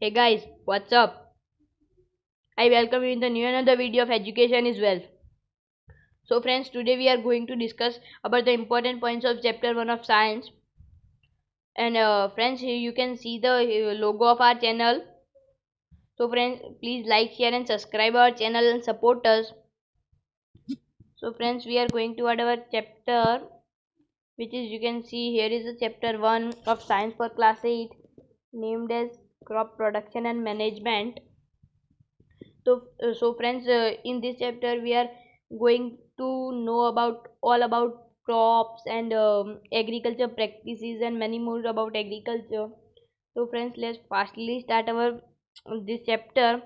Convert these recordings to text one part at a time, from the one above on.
Hey guys, what's up? I welcome you in the new another video of education is wealth. So friends, today we are going to discuss about the important points of chapter 1 of science. And friends, here you can see the logo of our channel. So friends, please like, share and subscribe our channel and support us. So friends, we are going to add our chapter, which is you can see here is the chapter 1 of science for class 8, named as crop production and management. So friends, in this chapter we are going to know about all about crops and agriculture practices and many more about agriculture. So friends, let's fastly start our this chapter.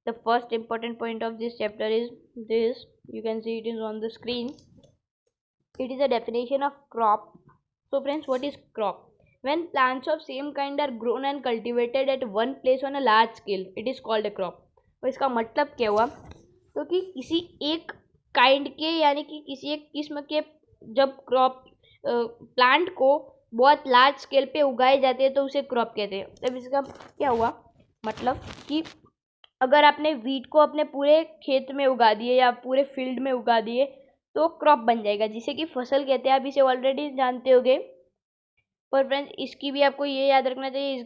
The first important point of this chapter is this. You can see it is on the screen. It is a definition of crop. So friends, what is crop? When plants of same kind are grown and cultivated at one place on a large scale, it is called a crop. और इसका मतलब क्या हुआ? तो कि किसी एक kind के यानी कि किसी एक किस्म के जब क्रॉप प्लांट को बहुत लार्ज स्केल पे उगाए जाते हैं तो उसे क्रॉप कहते हैं. तब इसका क्या हुआ मतलब कि अगर आपने वीट को अपने पूरे खेत में उगा दिए या पूरे फील्ड में उगा दिए तो क्रॉप बन जाएगा, जिसे कि फसल कहते हैं. आप इसे ऑलरेडी जानते होंगे. पर फ्रेंड्स, इसकी भी आपको ये याद रखना चाहिए,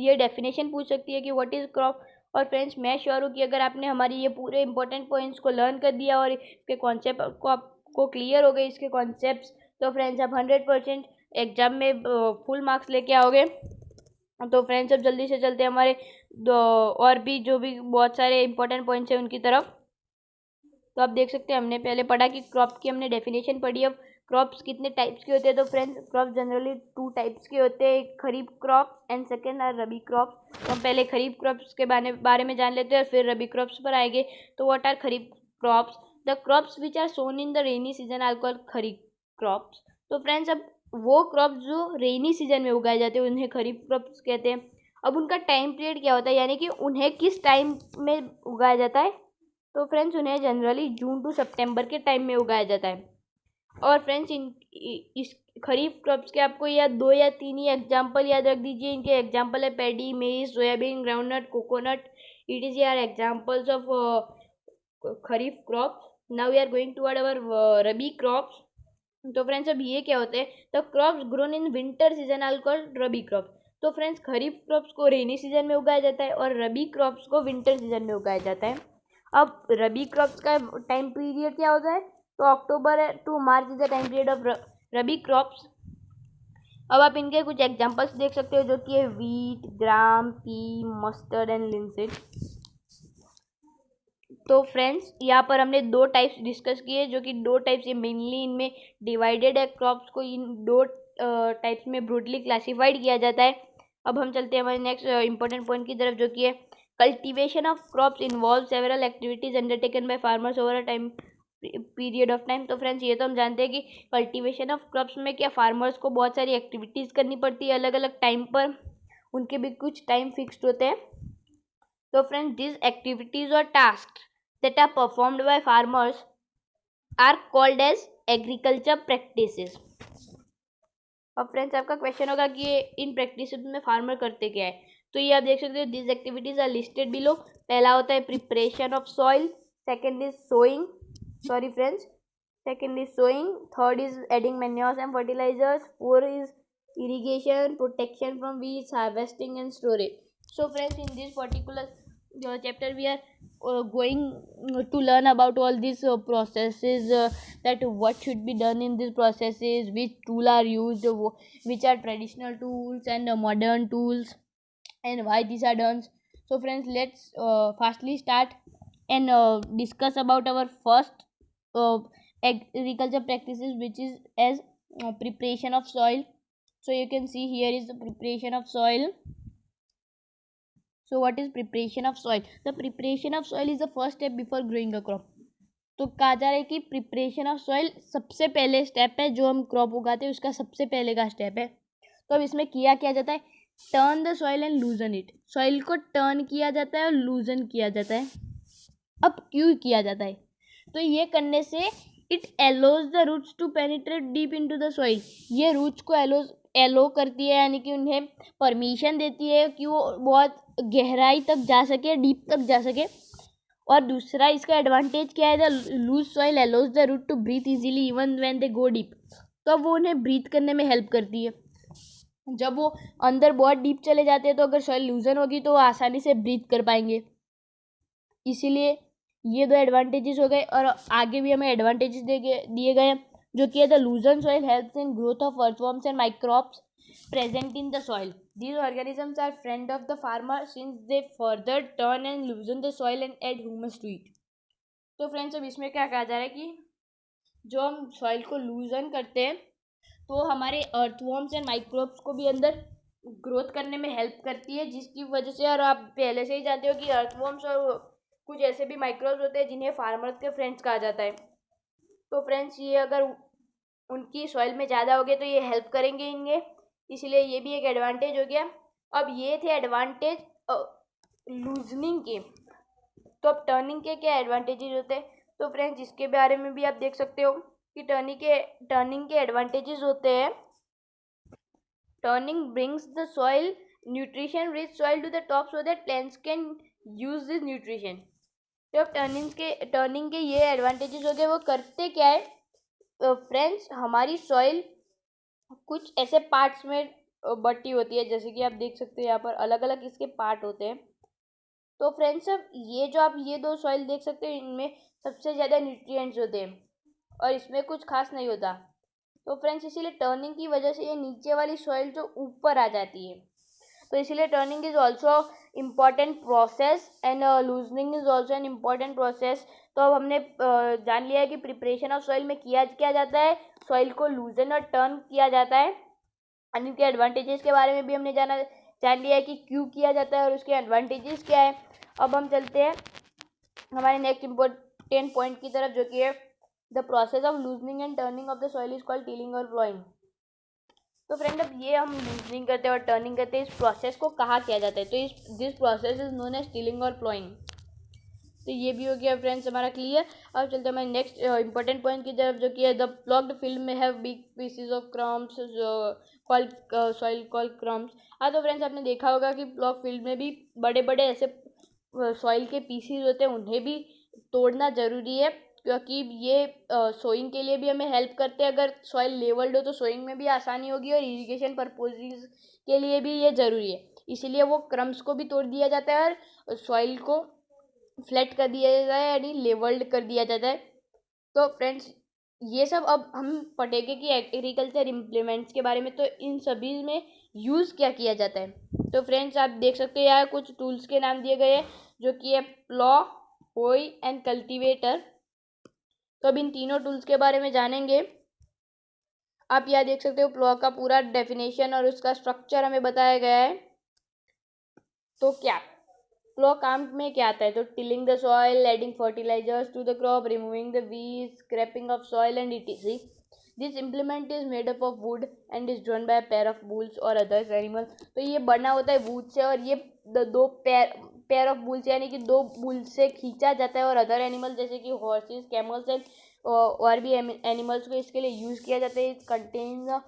ये डेफिनेशन पूछ सकती है कि व्हाट इज़ क्रॉप. और फ्रेंड्स, मैं श्योर हूँ कि अगर आपने हमारी ये पूरे इंपॉर्टेंट पॉइंट्स को लर्न कर दिया और इसके कॉन्सेप्ट को आपको क्लियर हो गए इसके कॉन्सेप्ट्स, तो फ्रेंड्स आप 100% एग्जाम में फुल मार्क्स लेके आओगे. तो फ्रेंड्स, अब जल्दी से चलते हैं हमारे और भी जो भी बहुत सारे इंपॉर्टेंट पॉइंट्स हैं उनकी तरफ. तो आप देख सकते हैं हमने पहले पढ़ा कि क्रॉप की हमने डेफिनेशन पढ़ी. अब क्रॉप्स कितने टाइप्स के होते हैं? तो फ्रेंड्स, क्रॉप जनरली 2 टाइप्स के होते हैं, एक kharif crop and second are rabi crop. तो हम पहले खरीफ क्रॉप्स के बारे में जान लेते हैं और फिर रबी क्रॉप्स पर आएंगे. तो what are kharif crops? The crops which are sown in the rainy season are called kharif crops. तो फ्रेंड्स, अब वो क्रॉप्स जो रेनी सीजन में उगाए जाते हैं उन्हें खरीफ क्रॉप्स कहते हैं. अब उनका टाइम पीरियड क्या होता है, यानी कि उन्हें किस टाइम में उगाया जाता है? तो फ्रेंड्स, उन्हें जनरली जून टू सितंबर के टाइम में उगाया जाता है. और फ्रेंड्स, इस खरीफ क्रॉप्स के आपको या 2 या 3 ही एग्जाम्पल याद रख दीजिए. इनके एग्जाम्पल है paddy, maize, soybean, groundnut, coconut. It is are examples of kharif crops. Now we are going to our rabi crops. तो फ्रेंड्स, अब ये क्या होते हैं? The crops grown in winter season are called rabi crops. तो फ्रेंड्स, खरीफ क्रॉप्स को rainy season में उगाया जाता है और रबी क्रॉप्स को विंटर सीजन में उगाया जाता है. अब रबी क्रॉप्स का टाइम पीरियड क्या होता है? तो अक्टूबर to March is the time period of rabi crops. अब आप इनके कुछ एग्जांपल्स देख सकते हो, जो कि है wheat, gram, P, mustard and linseed. तो फ्रेंड्स, यहाँ पर हमने 2 टाइप्स डिस्कस किए, जो कि 2 टाइप्स ये मेनली इनमें डिवाइडेड है. क्रॉप्स को इन 2 टाइप्स में ब्रूडली क्लासिफाइड किया जाता है. अब हम चलते हैं हमारे नेक्स्ट इंपॉर्टेंट पॉइंट की तरफ, जो कि है cultivation of crops involve several activities undertaken by farmers over a time period of time. तो फ्रेंड्स, ये तो हम जानते हैं कि कल्टीवेशन ऑफ क्रॉप्स में क्या फार्मर्स को बहुत सारी एक्टिविटीज़ करनी पड़ती है अलग अलग टाइम पर. उनके भी कुछ टाइम फिक्स्ड होते हैं. तो फ्रेंड्स, दिस एक्टिविटीज और task that are performed by farmers are called as agriculture practices. अब फ्रेंड्स, आपका क्वेश्चन होगा कि ये इन प्रैक्टिसेस में फार्मर करते क्या है? तो ये आप देख सकते हो, this activities are listed below. पहला होता है preparation of soil, second is sowing, sorry friends, second is sowing, third is adding manures and fertilizers, four is irrigation, protection from weeds, harvesting and storage. So friends, in this particular chapter we are going to learn about all these processes, that what should be done in these processes, which tool are used, which are traditional tools and modern tools, and why these are done. So friends, let's fastly start and discuss about our first uh, agriculture practices, which is as preparation of soil. So you can see here is the preparation of soil. So what is preparation of soil? The preparation of soil is the first step before growing a crop. तो कहा जा रहा है कि preparation of soil सबसे पहले step है, जो हम क्रॉप उगाते हैं उसका सबसे पहले का स्टेप है. तो अब इसमें किया क्या जाता है? Turn the soil and लूजन it. Soil को टर्न किया जाता है और लूजन किया जाता है. अब क्यों किया जाता है? तो ये करने से it allows the roots to penetrate deep into the soil. ये रूट्स को एलो करती है, यानी कि उन्हें परमिशन देती है कि वो बहुत गहराई तक जा सके, डीप तक जा सके। और दूसरा इसका एडवांटेज क्या है, the loose soil allows the root to breathe easily even when they go deep. तो वो उन्हें ब्रीथ करने में हेल्प करती है। जब वो अंदर बहुत डीप चले जाते हैं तो अगर सॉइल लूजन होगी तो वो आसानी से ब्रीथ कर पाएंगे। इसीलिए ये दो एडवांटेजेस हो गए। और आगे भी हमें एडवांटेजेस दिए गए हैं, जो कि है the लूजन soil helps in growth of earthworms and microbes present in the soil. These organisms are friend of the farmer since they further turn and loosen the soil and add humus to it. तो friends अब इसमें क्या कहा जा रहा है कि जो हम सॉइल को लूजन करते हैं तो हमारे अर्थवर्म्स एंड माइक्रोब्स को भी अंदर ग्रोथ करने में हेल्प करती है, जिसकी वजह से, और आप पहले से ही जानते हो कि अर्थवर्म्स और कुछ ऐसे भी माइक्रोब्स होते हैं जिन्हें फार्मर्स के फ्रेंड्स कहा जाता है। तो फ्रेंड्स ये अगर उनकी सॉइल में ज़्यादा हो गए तो ये हेल्प करेंगे इनके, इसलिए ये भी एक एडवांटेज हो गया। अब ये थे एडवांटेज लूजनिंग के। तो अब टर्निंग के क्या एडवांटेजेस होते हैं, तो फ्रेंड्स इसके बारे में भी आप देख सकते हो कि टर्निंग के एडवांटेजेस होते हैं। Turning brings the soil nutrition rich soil to the top so that plants can use this nutrition. तो अब टर्निंग के ये एडवांटेजेस हो गए। वो करते क्या है फ्रेंड्स, हमारी सॉइल कुछ ऐसे पार्ट्स में बटी होती है, जैसे कि आप देख सकते हैं यहाँ पर अलग अलग इसके पार्ट होते हैं। तो फ्रेंड्स अब ये जो आप ये दो सॉइल देख सकते हैं, इनमें सबसे ज़्यादा न्यूट्रिएंट्स होते हैं और इसमें कुछ खास नहीं होता। तो फ्रेंड्स इसीलिए टर्निंग की वजह से ये नीचे वाली सॉइल जो ऊपर आ जाती है। तो इसीलिए turning is also important process and loosening is also an important process. तो अब हमने जान लिया है कि प्रिपरेशन ऑफ सॉइल में क्या जाता है, सॉइल को लूजन और टर्न किया जाता है। एंड इनके एडवांटेजेस के बारे में भी हमने जान लिया है कि क्यों किया जाता है और उसके एडवांटेजेस क्या है। अब हम चलते हैं हमारे नेक्स्ट इम्पोर्टेंट पॉइंट की तरफ, जो कि है the process of loosening and turning of the soil is called tilling और प्लॉइंग। तो फ्रेंड अब ये हम लूजनिंग करते हैं और टर्निंग करते हैं, इस प्रोसेस को कहा किया जाता है, तो this process is known as tilling और प्लॉइंग। तो ये भी हो गया फ्रेंड्स हमारा क्लियर। अब चलते हैं हमारे नेक्स्ट इंपॉर्टेंट पॉइंट की तरफ, जो कि है द प्लॉग्ड फिल्म में have big pieces of crumbs called soil called crumbs. हाँ तो फ्रेंड्स आपने देखा होगा कि प्लॉग फील्ड में भी बड़े बड़े ऐसे सॉइल के पीसीज होते हैं, उन्हें भी तोड़ना ज़रूरी है, क्योंकि ये सोइंग के लिए भी हमें हेल्प करते हैं। अगर सॉइल लेवल्ड हो तो सोइंग में भी आसानी होगी और इरिगेशन पर्पजेज के लिए भी ये ज़रूरी है। इसीलिए वो क्रम्स को भी तोड़ दिया जाता है और सॉइल को फ्लैट कर दिया जाता है, यानी लेवल्ड कर दिया जाता है। तो फ्रेंड्स ये सब अब हम पढ़ेंगे कि एग्रीकल्चर इम्प्लीमेंट्स के बारे में, तो इन सभी में यूज़ क्या किया जाता है। तो फ्रेंड्स आप देख सकते हैं यहाँ कुछ टूल्स के नाम दिए गए हैं, जो कि है प्लॉ, होई एंड कल्टीवेटर। तो अब इन तीनों टूल्स के बारे में जानेंगे। आप यहाँ देख सकते हो प्लॉ का पूरा डेफिनेशन और उसका स्ट्रक्चर हमें बताया गया है। तो क्या प्लॉ काम में क्या आता है, तो tilling the soil, adding fertilizers to the crop, removing the weeds, scrapping off soil and etc. This implement is made up of wood and is drawn by pair of bulls और others animal. तो ये बना होता है would say, और ये दो pair of bulls यानी कि दो बुल से खींचा जाता है, और अदर एनिमल जैसे कि हॉर्सेस, कैमल्स एंड और भी एनिमल्स को इसके लिए यूज़ किया जाता है। It contains a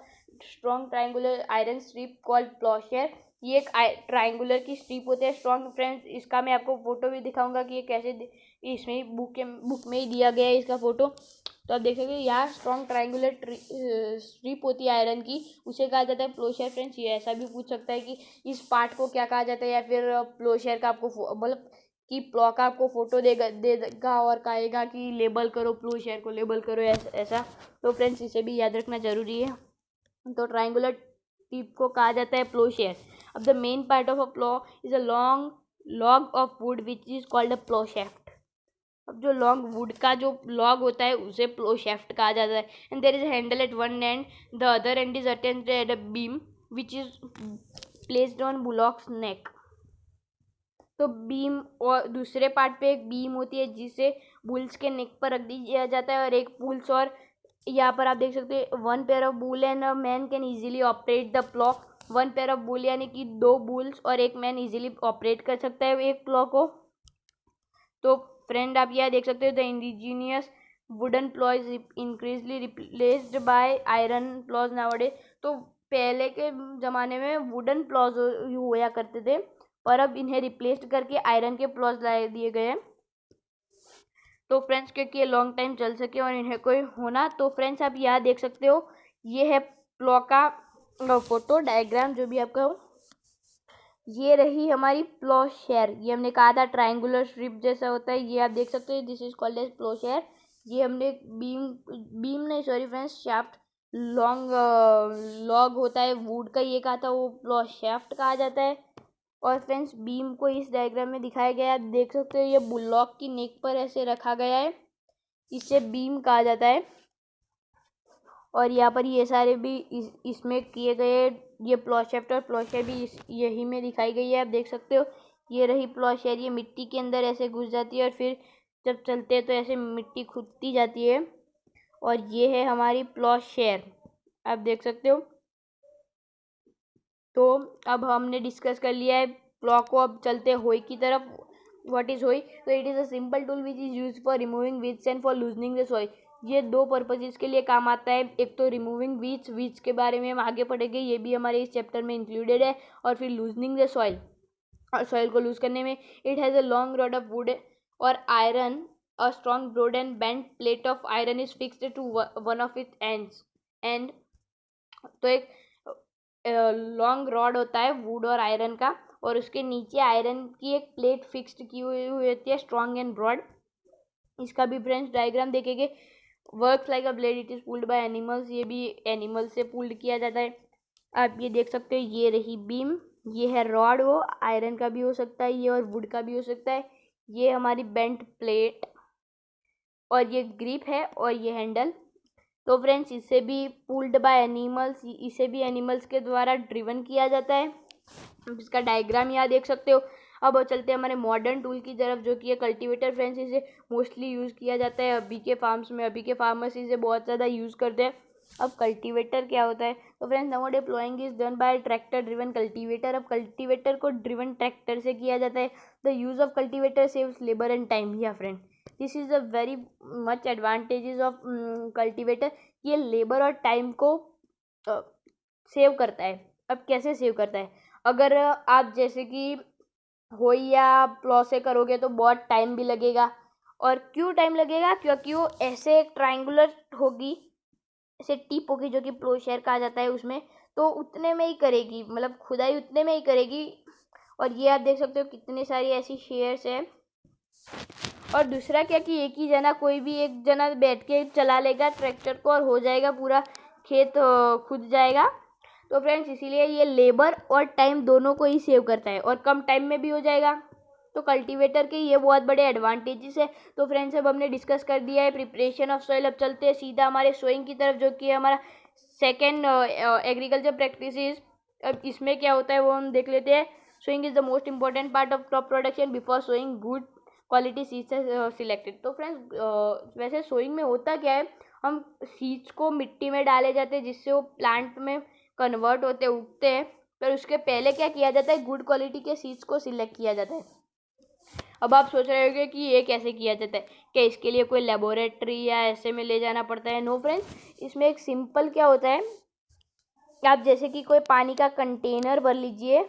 strong triangular iron strip called ploughshare. ये एक ट्राइंगुलर की स्ट्रिप होती है स्ट्रॉन्ग। फ्रेंड्स इसका मैं आपको फोटो भी दिखाऊंगा कि ये कैसे, इसमें बुक में ही दिया गया है इसका फोटो। तो आप देख सकते हैं यहाँ स्ट्रॉन्ग ट्राइंगुलर स्ट्रिप होती है आयरन की, उसे कहा जाता है प्लोशेयर। फ्रेंड्स ये ऐसा भी पूछ सकता है कि इस पार्ट को क्या कहा जाता है, या फिर प्लोशेयर का आपको मतलब कि प्लॉ का आपको फोटो देगा और कहेगा कि लेबल करो, प्लोशेयर को लेबल करो ऐसा। तो फ्रेंड्स इसे भी याद रखना जरूरी है। तो ट्राइंगुलर टिप को कहा जाता है प्लोशेयर। अब the main part of a plough is a long log of wood which is called a plough shaft. अब जो लॉन्ग वुड का जो लॉग होता है उसे प्लो शेफ्ट कहा जाता है। And there is handle at one end, the other end is attached at a beam which is placed on bullocks neck. तो बीम और दूसरे पार्ट पे एक बीम होती है जिसे बुल्स के नेक पर रख दिया जाता है, और एक बुल्स, और यहाँ पर आप देख सकते हैं one pair of bull and a man can easily operate the plough. One pair of bull यानी कि दो बुल्स और एक मैन इजीली ऑपरेट कर सकता है एक प्लॉ को। तो फ्रेंड आप यह देख सकते हो the indigenous wooden ploughs increasingly replaced by iron ploughs nowadays. तो पहले के ज़माने में वुडन प्लॉज हुआ करते थे, पर अब इन्हें रिप्लेस्ड करके आयरन के प्लॉज ला दिए गए हैं। तो फ्रेंड्स क्योंकि ये लॉन्ग टाइम चल सके और इन्हें कोई होना, तो फ्रेंड्स आप यहाँ देख सकते हो, ये है प्लॉ का फोटो डायग्राम जो भी आपका हो। ये रही हमारी प्लॉशेयर, ये हमने कहा था ट्रायंगुलर स्ट्रिप जैसा होता है, ये आप देख सकते हो, दिस इज कॉल्ड एज प्लॉशेयर। ये हमने बीम नहीं sorry friends, shaft long log होता है वुड का, ये कहा था, वो प्लॉ शाफ्ट कहा जाता है। और फ्रेंड्स बीम को इस डायग्राम में दिखाया गया है, आप देख सकते हो, ये बुलॉक की नेक पर ऐसे रखा गया है, इसे बीम कहा जाता है। और यहाँ पर ये सारे भी इसमें किए गए, ये प्लॉशेफ्ट और प्लॉशेयर भी यही में दिखाई गई है, आप देख सकते हो। ये रही प्लॉशेयर, ये मिट्टी के अंदर ऐसे घुस जाती है और फिर जब चलते हैं तो ऐसे मिट्टी खुदती जाती है। और ये है हमारी प्लॉशेयर, आप देख सकते हो। तो अब हमने डिस्कस कर लिया है प्लॉ को, अब चलते हैं होई की तरफ। व्हाट इज होई? तो it is a simple tool which is use for removing weeds and for loosening the soil. ये दो पर्पजेज के लिए काम आता है, एक तो रिमूविंग वीड्स के बारे में हम आगे पढ़ेंगे, ये भी हमारे इस चैप्टर में इंक्लूडेड है। और फिर लूजनिंग द सॉइल, और सॉइल को लूज करने में, it has a long rod of wood और iron, a strong broad and bent plate of iron is fixed to one of its ends end. तो एक लॉन्ग रॉड होता है would और आयरन का, और उसके नीचे आयरन की एक प्लेट फिक्स्ड की हुई होती है, स्ट्रॉन्ग एंड ब्रॉड। इसका भी फ्रेंड्स डायग्राम देखेंगे। Works like a blade, it is pulled by animals, ये भी एनिमल से पुल्ड किया जाता है। आप ये देख सकते हो, ये रही बीम, ये है रॉड, वो आयरन का भी हो सकता है ये, और वुड का भी हो सकता है। ये हमारी बेंट प्लेट, और ये ग्रिप है, और ये हैंडल। तो फ्रेंड्स इसे भी पुल्ड बाय एनिमल्स, इसे भी एनिमल्स के द्वारा ड्रिवन किया जाता है। इसका डायग्राम यहाँ देख सकते हो। अब चलते हैं हमारे मॉडर्न टूल की तरफ, जो कि है कल्टीवेटर। फ्रेंड्स इसे मोस्टली यूज़ किया जाता है अभी के फार्म्स में, अभी के फार्मर्स इसे बहुत ज़्यादा यूज़ करते हैं। अब कल्टीवेटर क्या होता है? तो friends nowadays ploughing is done by tractor driven cultivator. अब कल्टीवेटर को ड्रिवन ट्रैक्टर से किया जाता है। The use of cultivator saves labour and time. या friend this is a very much advantages of cultivator. ये लेबर और टाइम को सेव करता है। अब कैसे सेव करता है? अगर आप जैसे कि होई या प्लॉ से करोगे तो बहुत टाइम भी लगेगा। और क्यों टाइम लगेगा? क्योंकि वो ऐसे एक ट्रायंगुलर होगी, ऐसे टिप होगी, जो कि प्लोशेयर कहा जाता है उसमें, तो उतने में ही करेगी, मतलब खुदाई उतने में ही करेगी। और ये आप देख सकते हो कितनी सारी ऐसी शेयर्स है। और दूसरा क्या कि एक ही जना, कोई भी एक जना बैठ के चला लेगा ट्रैक्टर को और हो जाएगा, पूरा खेत खुद जाएगा। तो फ्रेंड्स इसीलिए ये लेबर और टाइम दोनों को ही सेव करता है, और कम टाइम में भी हो जाएगा। तो कल्टीवेटर के ये बहुत बड़े एडवांटेजेस है। तो फ्रेंड्स अब हमने डिस्कस कर दिया है प्रिपरेशन ऑफ सॉइल। अब चलते हैं सीधा हमारे सोइंग की तरफ, जो कि हमारा सेकेंड एग्रीकल्चर प्रैक्टिसेस। अब इसमें क्या होता है वो हम देख लेते हैं। Sowing is the most important part of crop production. Before sowing good quality seeds selected. तो फ्रेंड्स वैसे सोइंग में होता क्या है, हम सीड्स को मिट्टी में डाले जाते हैं जिससे वो प्लांट में कन्वर्ट होते उगते हैं। पर उसके पहले क्या किया जाता है, गुड क्वालिटी के सीड्स को सिलेक्ट किया जाता है। अब आप सोच रहे होंगे कि ये कैसे किया जाता है, क्या इसके लिए कोई लेबोरेटरी या ऐसे में ले जाना पड़ता है? नो फ्रेंड्स, इसमें एक सिंपल क्या होता है कि आप जैसे कि कोई पानी का कंटेनर भर लीजिए,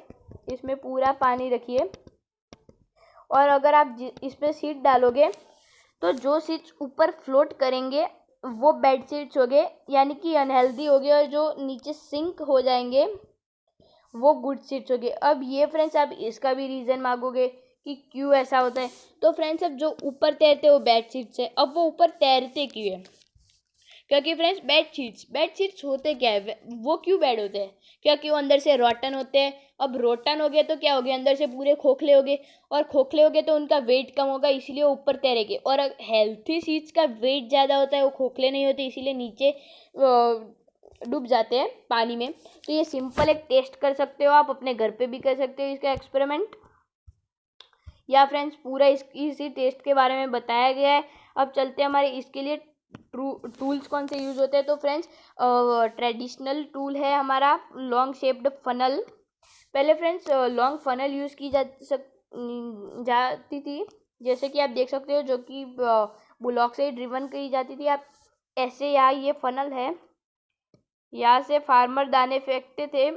इसमें पूरा पानी रखिए, और अगर आप इसमें सीड डालोगे तो जो सीड्स ऊपर फ्लोट करेंगे वो बेड सीड्स हो गए, यानी कि अनहेल्दी हो गए, और जो नीचे सिंक हो जाएंगे वो गुड सीड्स हो गए। अब ये फ्रेंड्स आप इसका भी रीज़न मांगोगे कि क्यों ऐसा होता है। तो फ्रेंड्स अब जो ऊपर तैरते हैं वो बेड सीड्स है। अब वो ऊपर तैरते क्यों है? क्योंकि फ्रेंड्स बेड सीड्स होते क्या है, वो क्यों बैड होते हैं? क्योंकि वो अंदर से रॉटन होते हैं। अब रोटन हो गए तो क्या हो गया, अंदर से पूरे खोखले हो गए, और खोखले हो गए तो उनका वेट कम होगा, इसीलिए वो ऊपर तैरेंगे। और हेल्थी सीड्स का वेट ज़्यादा होता है, वो खोखले नहीं होते, इसीलिए नीचे डूब जाते हैं पानी में। तो ये सिंपल एक टेस्ट कर सकते हो, आप अपने घर पे भी कर सकते हो इसका एक्सपेरिमेंट, या फ्रेंड्स पूरा इसी टेस्ट के बारे में बताया गया है। अब चलते हैं हमारे इसके लिए टूल्स कौन से यूज़ होते हैं। तो फ्रेंड्स ट्रेडिशनल टूल है हमारा लॉन्ग शेप्ड फनल। पहले फ्रेंड्स लॉन्ग फनल यूज़ की जाती थी, जैसे कि आप देख सकते हो, जो कि बुलॉक से ड्रिवन की जाती थी। आप ऐसे यहाँ ये फनल है, यहाँ से फार्मर दाने फेंकते थे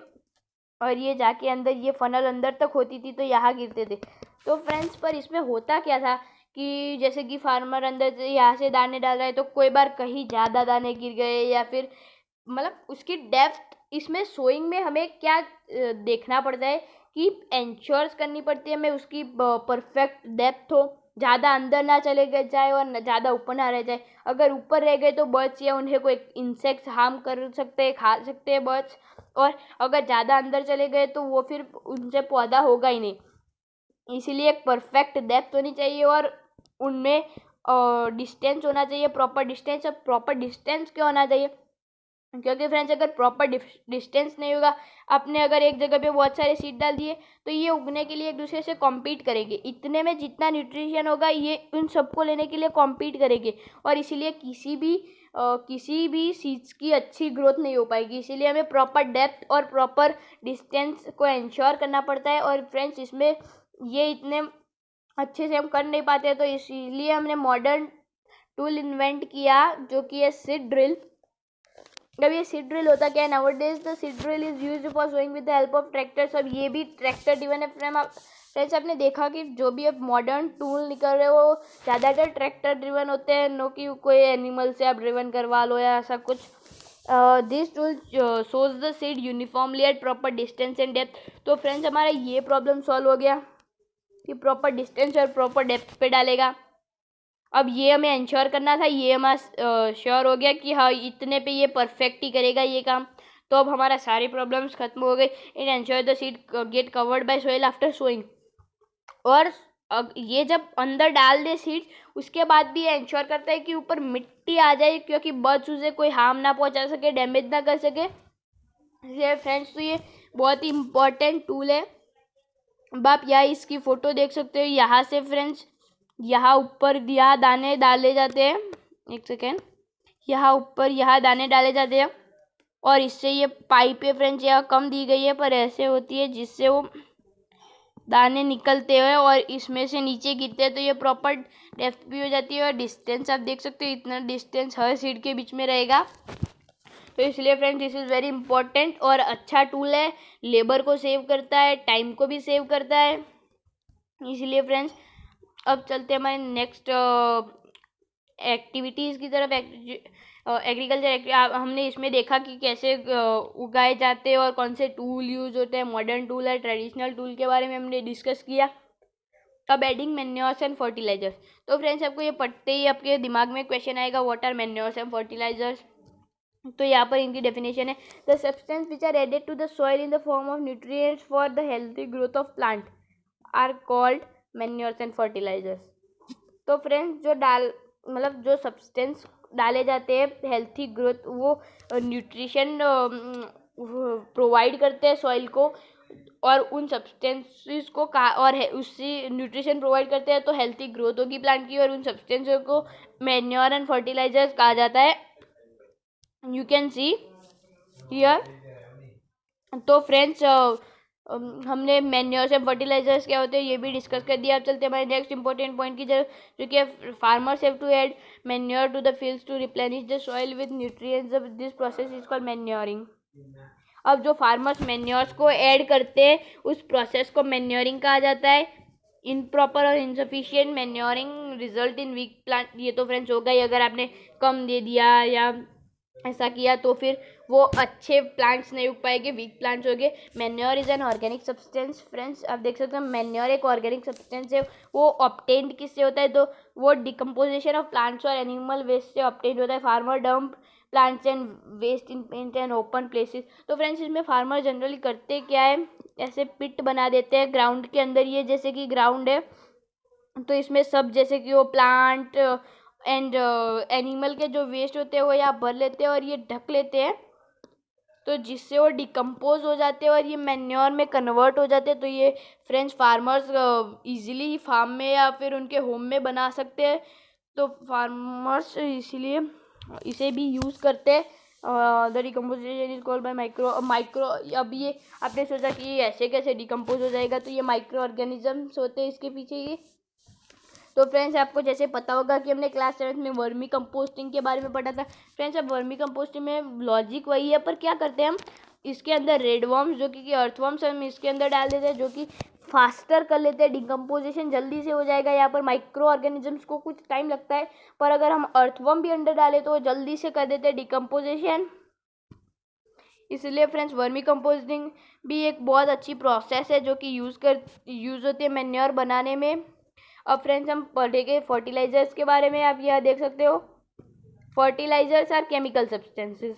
और ये जाके अंदर ये फनल अंदर तक होती थी तो यहाँ गिरते थे। तो फ्रेंड्स पर इसमें होता क्या था कि जैसे कि फार्मर अंदर से यहाँ से दाने डाल रहा है तो कोई बार कहीं ज़्यादा दाने गिर गए या फिर मतलब उसकी डेप्थ, इसमें सोइंग में हमें क्या देखना पड़ता है कि इंश्योर्स करनी पड़ती है हमें उसकी परफेक्ट डेप्थ हो, ज़्यादा अंदर ना चले गए जाए और ज़्यादा ऊपर ना रह जाए। अगर ऊपर रह गए तो बर्ड्स या उन्हें कोई इंसेक्ट्स हार्म कर सकते हैं, खा सकते हैं बर्ड्स, और अगर ज़्यादा अंदर चले गए तो वो फिर उनसे पौधा होगा ही नहीं। इसीलिए एक परफेक्ट डेप्थ होनी चाहिए और उनमें डिस्टेंस होना चाहिए, प्रॉपर डिस्टेंस। अब प्रॉपर डिस्टेंस क्यों होना चाहिए? क्योंकि फ्रेंड्स अगर प्रॉपर डिस्टेंस नहीं होगा, आपने अगर एक जगह पे बहुत सारे सीड डाल दिए तो ये उगने के लिए एक दूसरे से कॉम्पीट करेंगे। इतने में जितना न्यूट्रिशन होगा ये उन सबको लेने के लिए कॉम्पीट करेंगे और इसीलिए किसी भी सीड्स की अच्छी ग्रोथ नहीं हो पाएगी। इसीलिए हमें प्रॉपर डेप्थ और प्रॉपर डिस्टेंस को इंश्योर करना पड़ता है। और फ्रेंड्स इसमें ये इतने अच्छे से हम कर नहीं पाते, तो इसीलिए हमने मॉडर्न टूल इन्वेंट किया जो कि है सीड ड्रिल। अब ये सीड ड्रिल होता क्या है? Nowadays the seed drill is used for sowing with the help of tractors. अब ये भी ट्रैक्टर ड्रिवन है। फ्रेंड्स आपने देखा कि जो भी अब मॉडर्न टूल निकल रहे हैं वो ज़्यादातर ट्रैक्टर ड्रिवन होते हैं, नो कि कोई एनिमल से आप ड्रिवन करवा लो या ऐसा कुछ। This tool shows the seed uniformly eight proper distance and depth. तो फ्रेंड्स हमारा ये प्रॉब्लम सॉल्व हो गया कि प्रॉपर डिस्टेंस और प्रॉपर डेप्थ पे डालेगा। अब ये हमें इंश्योर करना था, ये हमारा श्योर हो गया कि हाँ इतने पे ये परफेक्ट ही करेगा ये काम। तो अब हमारा सारी प्रॉब्लम्स खत्म हो गई। In ensure the seed get covered by soil after sowing. और ये जब अंदर डाल दे सीड उसके बाद भी ये इंश्योर करता है कि ऊपर मिट्टी आ जाए, क्योंकि बर्ड्स उसे कोई हार्म ना पहुंचा सके, डैमेज ना कर सके। इसलिए फ्रेंड्स तो ये बहुत ही इम्पोर्टेंट टूल है। अब आप यहाँ इसकी फ़ोटो देख सकते हो। यहाँ से फ्रेंड्स यहाँ ऊपर यहाँ दाने डाले जाते हैं, एक सेकेंड, यहाँ ऊपर यहाँ दाने डाले जाते हैं और इससे ये पाइप है फ्रेंड्स, यहाँ कम दी गई है पर ऐसे होती है जिससे वो दाने निकलते हैं और इसमें से नीचे गिरते हैं। तो ये प्रॉपर डेप्थ भी हो जाती है और डिस्टेंस आप देख सकते हो, इतना डिस्टेंस हर सीड के बीच में रहेगा। तो इसलिए friends this is very important और अच्छा टूल है, लेबर को सेव करता है, टाइम को भी सेव करता है। इसलिए फ्रेंड्स अब चलते हैं हमारे नेक्स्ट एक्टिविटीज़ की तरफ। एग्रीकल्चर हमने इसमें देखा कि कैसे उगाए जाते हैं और कौन से टूल यूज़ होते हैं, मॉडर्न टूल है, ट्रेडिशनल टूल के बारे में हमने डिस्कस किया। अब एडिंग मैन्योर्स एंड फर्टिलाइजर्स। तो फ्रेंड्स आपको ये पढ़ते ही आपके दिमाग में क्वेश्चन आएगा what are manures and fertilizers. तो यहाँ पर इनकी डेफिनेशन है the substance which are added to the soil in the form of nutrients for the healthy growth of plant are called manures and fertilizers. तो friends जो substance डाले जाते हैं हेल्थी ग्रोथ, वो न्यूट्रिशन प्रोवाइड करते हैं soil को और उन सब्सटेंसेस को और उससे न्यूट्रिशन प्रोवाइड करते हैं तो हेल्थी ग्रोथ होगी प्लांट की, और उन सब्सटेंसेस को मैन्योर एंड फर्टिलाइजर्स कहा जाता है। You can see here. तो फ्रेंड्स हमने मैन्योर्स एंड फर्टिलाइजर्स क्या होते हैं ये भी डिस्कस कर दिया। अब चलते हैं हमारे नेक्स्ट इंपॉर्टेंट पॉइंट की तरफ, जो कि farmers have to add manure to the fields to replenish the soil with nutrients. This process is called manuring. अब जो फार्मर्स मैन्योर्स को ऐड करते हैं उस प्रोसेस को मैन्योरिंग कहा जाता है। इनप्रॉपर और insufficient manuring result in weak plant. ये तो फ्रेंड्स होगा ही, अगर आपने कम दे दिया या ऐसा किया तो फिर वो अच्छे प्लांट्स नहीं उग पाएंगे, वीक प्लांट्स होंगे। Manure is an organic substance. Friends आप देख सकते हैं मैन्योर एक ऑर्गेनिक सब्सटेंस है। वो ऑब्टेन्ड किससे होता है? तो वो डिकम्पोजिशन ऑफ प्लांट्स और एनिमल वेस्ट से ऑब्टेन्ड होता है। Farmer dump plants and waste in पेंट एंड ओपन प्लेसेस। तो फ्रेंड्स इसमें फार्मर जनरली करते क्या है, ऐसे पिट बना देते हैं ग्राउंड के अंदर। ये जैसे कि ग्राउंड है तो इसमें सब जैसे कि वो प्लांट एंड एनिमल के जो वेस्ट होते हैं वो यहाँ भर लेते हैं और ये ढक लेते हैं, तो जिससे वो डिकम्पोज हो जाते हैं और ये मैन्योर में कन्वर्ट हो जाते हैं। तो ये फ्रेंड्स फार्मर्स इजीली फार्म में या फिर उनके होम में बना सकते हैं। तो फार्मर्स इसीलिए इसे भी यूज़ करते हैं। The decomposition is called by micro. अब ये आपने सोचा कि ये ऐसे कैसे डिकम्पोज हो जाएगा, तो ये माइक्रो ऑर्गेनिजम्स होते हैं इसके पीछे। ये तो फ्रेंड्स आपको जैसे पता होगा कि हमने क्लास 7 में वर्मी कंपोस्टिंग के बारे में पढ़ा था। फ्रेंड्स अब वर्मी कंपोस्टिंग में लॉजिक वही है, पर क्या करते हैं हम इसके अंदर रेडवर्म्स जो कि अर्थवर्म्स हम इसके अंदर डाल देते हैं, जो कि फास्टर कर लेते हैं, डिकम्पोजिशन जल्दी से हो जाएगा। यहाँ पर माइक्रो ऑर्गेनिजम्स को कुछ टाइम लगता है, पर अगर हम अर्थवर्म भी अंदर डालें तो जल्दी से कर देते हैं डिकम्पोजिशन। इसलिए फ्रेंड्स वर्मी कंपोस्टिंग भी एक बहुत अच्छी प्रोसेस है जो कि यूज़ होती है मैन्योर बनाने में। अब फ्रेंड्स हम पढ़ेंगे फर्टिलाइजर्स के बारे में। आप यह देख सकते हो, fertilizers are chemical substances.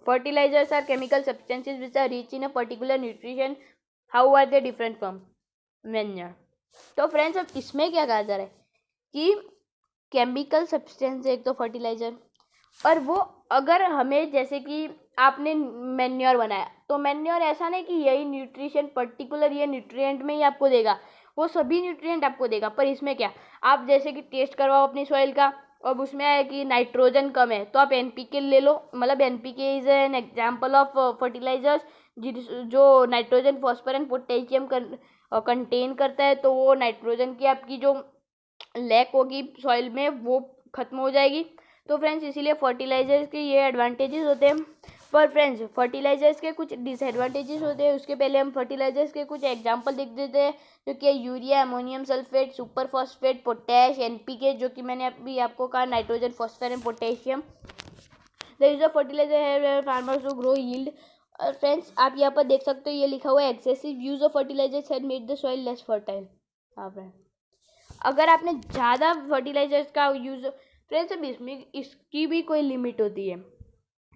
Fertilizers are chemical substances which are rich in a particular nutrition. How are they different from manure? तो फ्रेंड्स अब इसमें क्या कहा जा रहा है कि केमिकल सब्सटेंस एक तो फर्टिलाइजर, और वो अगर हमें जैसे कि आपने मैन्योर बनाया तो मैन्योर ऐसा नहीं कि यही न्यूट्रिशन पर्टिकुलर ये न्यूट्रिएंट में ही आपको देगा, वो सभी न्यूट्रिएंट आपको देगा। पर इसमें क्या, आप जैसे कि टेस्ट करवाओ अपनी सॉइल का, अब उसमें है कि नाइट्रोजन कम है तो आप एनपीके ले लो। मतलब NPK is an example of fertilizers जो nitrogen phosphorus and potassium contain करता है। तो वो नाइट्रोजन की आपकी जो लैक होगी सॉइल में वो खत्म हो जाएगी। तो फ्रेंड्स इसीलिए फर्टिलाइजर्स के ये एडवांटेजेस होते हैं। पर फ्रेंड्स फर्टिलाइजर्स के कुछ डिसएडवांटेजेस होते हैं, उसके पहले हम फर्टिलाइजर्स के कुछ एग्जांपल देख देते हैं, जो कि urea, ammonium sulphate, super phosphate, potash, NPK, जो कि मैंने अभी आपको कहा nitrogen, phosphorus and potassium. The use of fertilizer farmers to grow yield. Friends आप यहाँ पर देख सकते हो, ये लिखा हुआ है excessive use of fertilizers had made the soil less fertile. हाँ फ्रेंड, अगर आपने ज़्यादा फर्टिलाइजर्स का यूज़, फ्रेंड्स अब इसमें इसकी भी कोई लिमिट होती है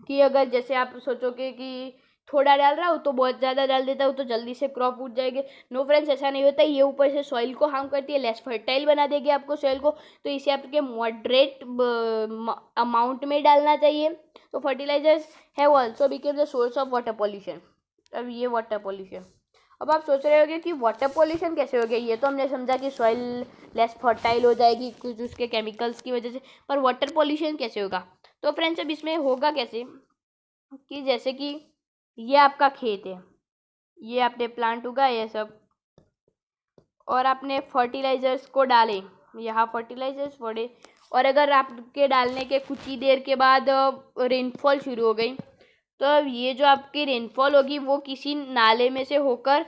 कि अगर जैसे आप सोचोगे कि थोड़ा डाल रहा हूँ तो बहुत ज़्यादा डाल देता हूँ तो जल्दी से क्रॉप उठ जाएगी। नो फ्रेंड्स, ऐसा नहीं होता। ये ऊपर से सॉइल को हार्म करती है, लेस फर्टाइल बना देगी आपको सॉइल को। तो इसे आपके मॉडरेट अमाउंट में डालना चाहिए। तो fertilizers have also become the source of water pollution. अब ये वाटर पॉल्यूशन, अब आप सोच रहे होंगे कि वाटर पॉल्यूशन कैसे हो गया। ये तो हमने समझा कि सॉइल लेस फर्टाइल हो जाएगी कुछ उसके केमिकल्स की वजह से, पर वाटर पॉल्यूशन कैसे होगा? तो फ्रेंड्स अब इसमें होगा कैसे कि जैसे कि ये आपका खेत है, ये आपने प्लांट उगाए ये सब, और आपने फर्टिलाइजर्स को डाले, यहाँ फर्टिलाइजर्स पड़े, और अगर आपके डालने के कुछ ही देर के बाद रेनफॉल शुरू हो गई, तो अब ये जो आपकी रेनफॉल होगी वो किसी नाले में से होकर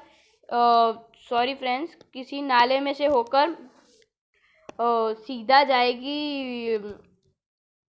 सॉरी फ्रेंड्स, किसी नाले में से होकर सीधा जाएगी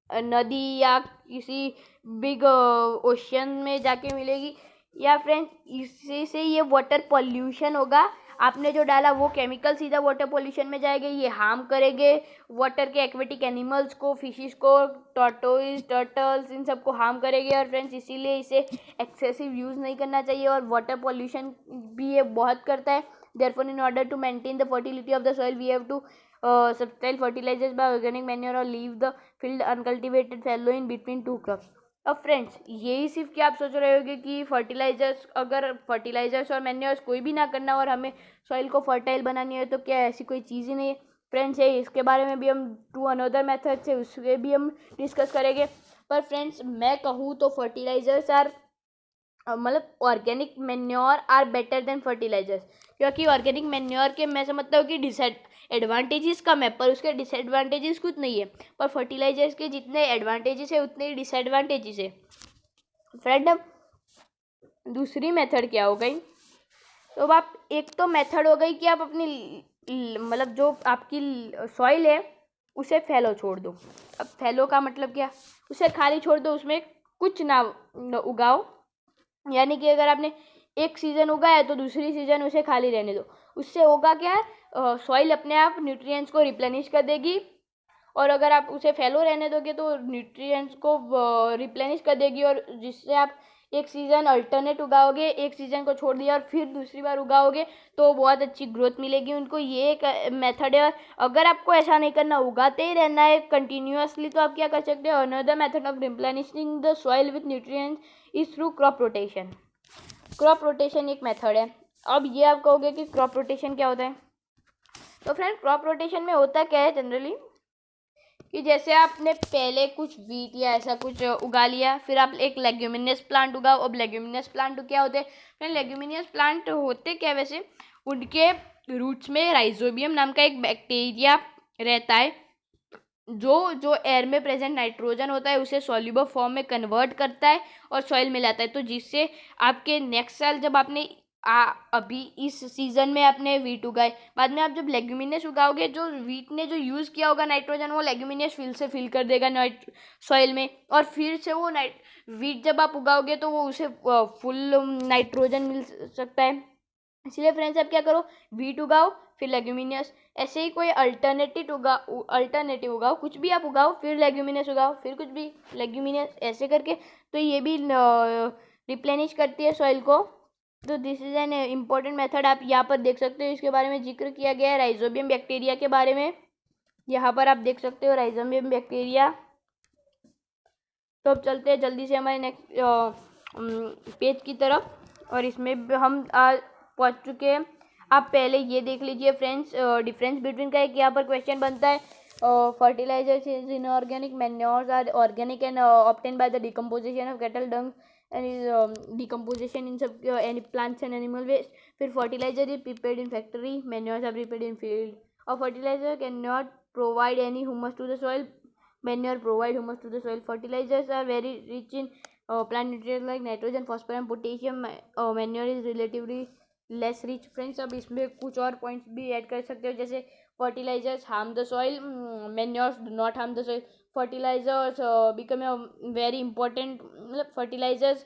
नदी या किसी बिग ओशन में जाके मिलेगी। या फ्रेंड्स इसी से ये वाटर पॉल्यूशन होगा। आपने जो डाला वो केमिकल सीधा वाटर पॉल्यूशन में जाएंगे, ये हार्म करेंगे वाटर के एक्वेटिक एनिमल्स को, फिशिस को, टॉर्टोइज, टर्टल्स, इन सबको हार्म करेंगे। और फ्रेंड्स इसीलिए इसे एक्सेसिव यूज़ नहीं करना चाहिए, और वाटर पॉल्यूशन भी ये बहुत करता है। Therefore in order to maintain the fertility of the soil we have to substitute fertilizers by organic manure or leave the field uncultivated fallow in between two crops। अब फ्रेंड्स यही सिर्फ क्या आप सोच रहे होगे कि फर्टिलाइजर्स, अगर फर्टिलाइजर्स और मैन्योर्स कोई भी ना करना और हमें सॉइल को फर्टाइल बनानी है तो क्या ऐसी कोई चीज़ ही नहीं है? फ्रेंड्स है, इसके बारे में भी हम टू अनदर मेथड से उसके भी हम डिस्कस करेंगे। पर फ्रेंड्स मैं कहूँ तो फर्टिलाइजर्स आर मतलब organic manure are better than fertilizers, क्योंकि ऑर्गेनिक मैन्योर के मैं समझता हूँ कि एडवांटेजेस कम है पर उसके डिसएडवांटेजेस कुछ नहीं है। पर फर्टिलाइजर्स के जितने एडवांटेजेस है उतने ही डिसएडवांटेजेस है। फ्रेंड दूसरी मेथड क्या हो गई? तो अब आप एक तो मेथड हो गई कि आप अपनी मतलब जो आपकी सॉइल है उसे फैलो छोड़ दो। अब फैलो का मतलब क्या? उसे खाली छोड़ दो, उसमें कुछ ना उगाओ। यानी कि अगर आपने एक सीज़न उगाया तो दूसरी सीज़न उसे खाली रहने दो। उससे होगा क्या? सॉइल अपने आप न्यूट्रिएंट्स को रिप्लेनिश कर देगी, और अगर आप उसे फैलो रहने दोगे तो न्यूट्रिएंट्स को रिप्लेनिश कर देगी, और जिससे आप एक सीज़न अल्टरनेट उगाओगे, एक सीज़न को छोड़ दिया और फिर दूसरी बार उगाओगे तो बहुत अच्छी ग्रोथ मिलेगी उनको। ये एक मेथड है। अगर आपको ऐसा नहीं करना, उगाते ही रहना है कंटिन्यूअसली, तो आप क्या कर सकते हो? Another method of replenishing the soil with nutrients is through crop rotation. Crop rotation एक मेथड है। अब ये आप कहोगे कि क्रॉप रोटेशन क्या होता है? तो फ्रेंड क्रॉप रोटेशन में होता क्या है जनरली कि जैसे आपने पहले कुछ वीट या ऐसा कुछ उगा लिया, फिर आप एक लेग्यूमिनस प्लांट उगाओ। अब लेग्यूमिनस प्लांट क्या होते हैं? फ्रेंड लेग्यूमिनस प्लांट होते क्या वैसे, उनके रूट्स में राइजोबियम नाम का एक बैक्टीरिया रहता है जो जो एयर में प्रेजेंट नाइट्रोजन होता है उसे सॉल्युबल फॉर्म में कन्वर्ट करता है और सॉइल में लाता है, तो जिससे आपके नेक्स्ट साल जब आपने अभी इस सीजन में आपने वीट उगाए, बाद में आप जब लेग्यूमिनस उगाओगे, जो वीट ने जो यूज़ किया होगा नाइट्रोजन वो लेग्यूमिनस फिल से फिल कर देगा सॉइल में, और फिर से वो वीट जब आप उगाओगे तो वो उसे फुल नाइट्रोजन मिल सकता है। इसलिए फ्रेंड्स आप क्या करो, वीट उगाओ फिर लेग्यूमिनियस, ऐसे ही कोई अल्टरनेटिव उगाओ, कुछ भी आप उगाओ फिर लेग्यूमिनियस उगाओ फिर कुछ भी लेग्यूमिनियस, ऐसे करके तो ये भी रिप्लेनिश करती है सॉइल को। तो this is an important method, आप यहाँ पर देख सकते हो, इसके बारे में जिक्र किया गया है राइजोबियम बैक्टीरिया के बारे में, यहाँ पर आप देख सकते हो राइजोबियम बैक्टीरिया। तो अब चलते हैं जल्दी से हमारे नेक्स्ट पेज की तरफ, और इसमें हम पहुंच चुके हैं। आप पहले ये देख लीजिए फ्रेंड्स, डिफरेंस बिटवीन का एक यहाँ पर क्वेश्चन बनता है, fertilizers is inorganic, manures are organic and obtain by the decomposition of cattle dung and decomposition in sub any plants and animal waste. फिर fertilizer is prepared in factory, manures are prepared in field, और fertilizer can not provide any humus to the soil, manure provide humus to the soil. Fertilizers are very rich in plant nutrients like nitrogen, phosphorus and potassium. Manure is relatively less rich. Friends, अब इसमें कुछ और points भी add कर सकते हो, जैसे fertilizers harm the soil, manures do not harm the soil. Fertilizers become a very important, मतलब fertilizers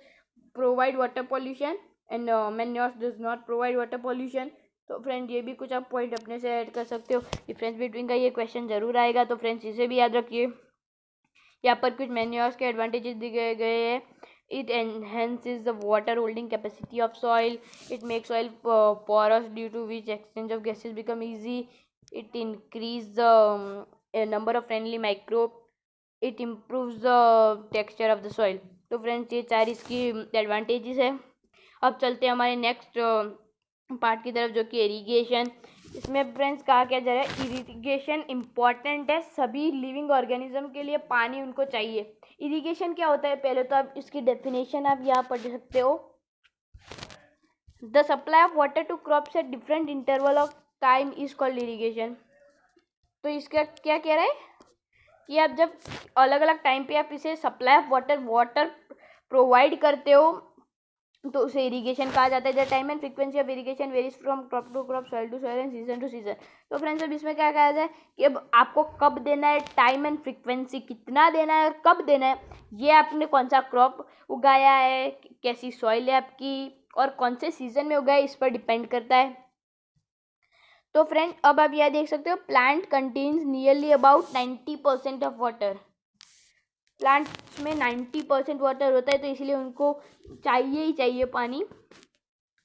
provide water pollution and manures does not provide water pollution. तो फ्रेंड्स ये भी कुछ आप पॉइंट अपने से ऐड कर सकते हो। डिफरेंस बिटवीन का ये क्वेश्चन जरूर आएगा, तो फ्रेंड्स इसे भी याद रखिए। यहाँ पर कुछ मैन्योर्स के एडवांटेजेस दिए गए हैं। It enhances the water holding capacity of soil, it make soil porous due to which exchange of gases become easy, it increase the number of friendly microbe, it improves the texture of the soil. तो friends ये चार इसकी advantages है। अब चलते हैं हमारे next part की तरफ, जो कि इरिगेशन। इसमें फ्रेंड्स कहा क्या जा रहा है, इरिगेशन इम्पॉर्टेंट है, सभी लिविंग ऑर्गेनिज्म के लिए पानी उनको चाहिए। इरिगेशन क्या होता है, पहले तो आप इसकी डेफिनेशन आप यहाँ पढ़ सकते हो, the supply of water to crops at different interval of time is called irrigation. तो इसका क्या कह रहा है कि आप जब अलग अलग टाइम पे आप इसे सप्लाई ऑफ वाटर प्रोवाइड करते हो तो उसे इरिगेशन कहा जाता है। The time and frequency of irrigation varies from crop to crop, soil to soil and season to season. तो फ्रेंड्स अब इसमें क्या कहा जाए कि अब आपको कब देना है, टाइम एंड फ्रीक्वेंसी कितना देना है और कब देना है, ये आपने कौन सा क्रॉप उगाया है, कैसी सॉइल है आपकी और कौन से सीजन में उगाया, इस पर डिपेंड करता है। तो फ्रेंड अब आप यह देख सकते हो, plant contains nearly about 90% of water. Plants में 90% वाटर होता है, तो इसलिए उनको चाहिए ही चाहिए पानी।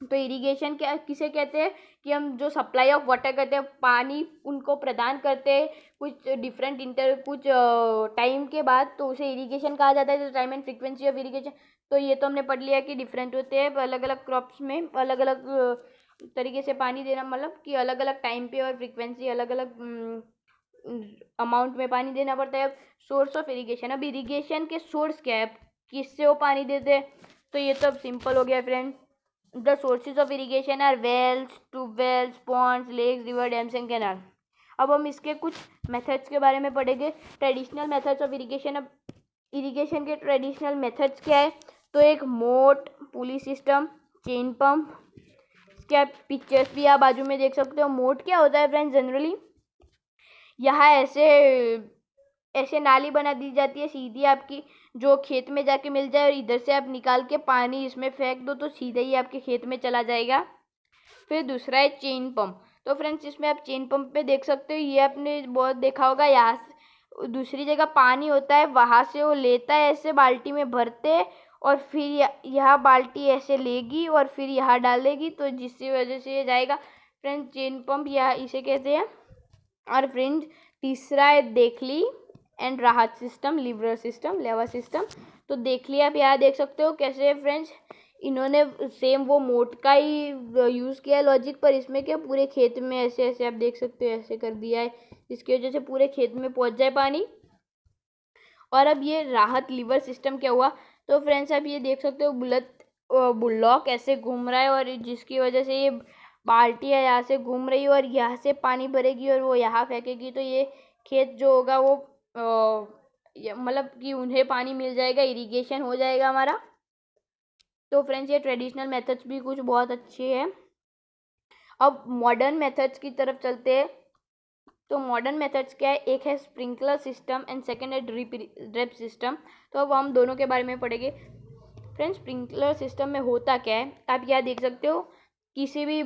तो इरिगेशन क्या किसे कहते हैं कि हम जो सप्लाई ऑफ वाटर करते हैं, पानी उनको प्रदान करते हैं कुछ कुछ टाइम के बाद, तो उसे इरिगेशन कहा जाता है। Time and frequency of irrigation, तो ये तो हमने पढ़ लिया कि डिफरेंट होते हैं, अलग अलग क्रॉप्स में अलग अलग तरीके से पानी देना, मतलब कि अलग अलग टाइम पे और फ्रीक्वेंसी अलग अलग अमाउंट में पानी देना पड़ता है। अब सोर्स ऑफ इरिगेशन, अब इरिगेशन के सोर्स क्या है, किससे वो पानी देते हैं, तो ये तो अब सिंपल हो गया friend. The sources of irrigation are wells, tubewells, ponds, lakes, river, dams and canal. अब हम इसके कुछ मेथड्स के बारे में पढ़ेंगे, ट्रेडिशनल मेथड्स ऑफ इरिगेशन। अब इरिगेशन के ट्रेडिशनल मेथड्स क्या है, तो एक मोट, पुली सिस्टम, चेन पंप। क्या पिक्चर्स भी आप बाजू में देख सकते हो। मोट क्या होता है फ्रेंड्स, जनरली यहाँ ऐसे नाली बना दी जाती है सीधी आपकी, जो खेत में जाके मिल जाए, और इधर से आप निकाल के पानी इसमें फेंक दो तो सीधे ही आपके खेत में चला जाएगा। फिर दूसरा है चेन पंप। तो फ्रेंड्स इसमें आप चेन पंप पे देख सकते हो, ये आपने बहुत देखा होगा, यहाँ से दूसरी जगह पानी होता है, वहाँ से वो लेता है, ऐसे बाल्टी में भरते और फिर यहाँ बाल्टी ऐसे लेगी और फिर यहाँ डालेगी, तो जिसकी वजह से ये जाएगा। फ्रेंड्स चेन पंप यहाँ इसे कहते हैं। और फ्रेंड्स तीसरा है देखली एंड राहत सिस्टम, लेवा सिस्टम। तो देखली आप यहाँ देख सकते हो कैसे है फ्रेंड्स, इन्होंने सेम वो मोट का ही यूज़ किया है लॉजिक, पर इसमें क्या पूरे खेत में ऐसे ऐसे आप देख सकते हो ऐसे कर दिया है, जिसकी वजह से पूरे खेत में पहुँच जाए पानी। और अब ये राहत लीवर सिस्टम क्या हुआ, तो फ्रेंड्स आप ये देख सकते हो बुल्लॉक ऐसे घूम रहा है, और जिसकी वजह से ये बाल्टी है यहाँ से घूम रही है और यहाँ से पानी भरेगी और वो यहाँ फेंकेगी, तो ये खेत जो होगा वो मतलब कि उन्हें पानी मिल जाएगा, इरिगेशन हो जाएगा हमारा। तो फ्रेंड्स ये ट्रेडिशनल मेथड्स भी कुछ बहुत अच्छे हैं। अब मॉडर्न मेथड्स की तरफ चलते हैं। तो मॉडर्न मेथड्स क्या है, एक है स्प्रिंकलर सिस्टम एंड सेकंड है ड्रिप सिस्टम। तो अब हम दोनों के बारे में पढ़ेंगे। फ्रेंड्स स्प्रिंकलर सिस्टम में होता क्या है, आप यहाँ देख सकते हो, किसी भी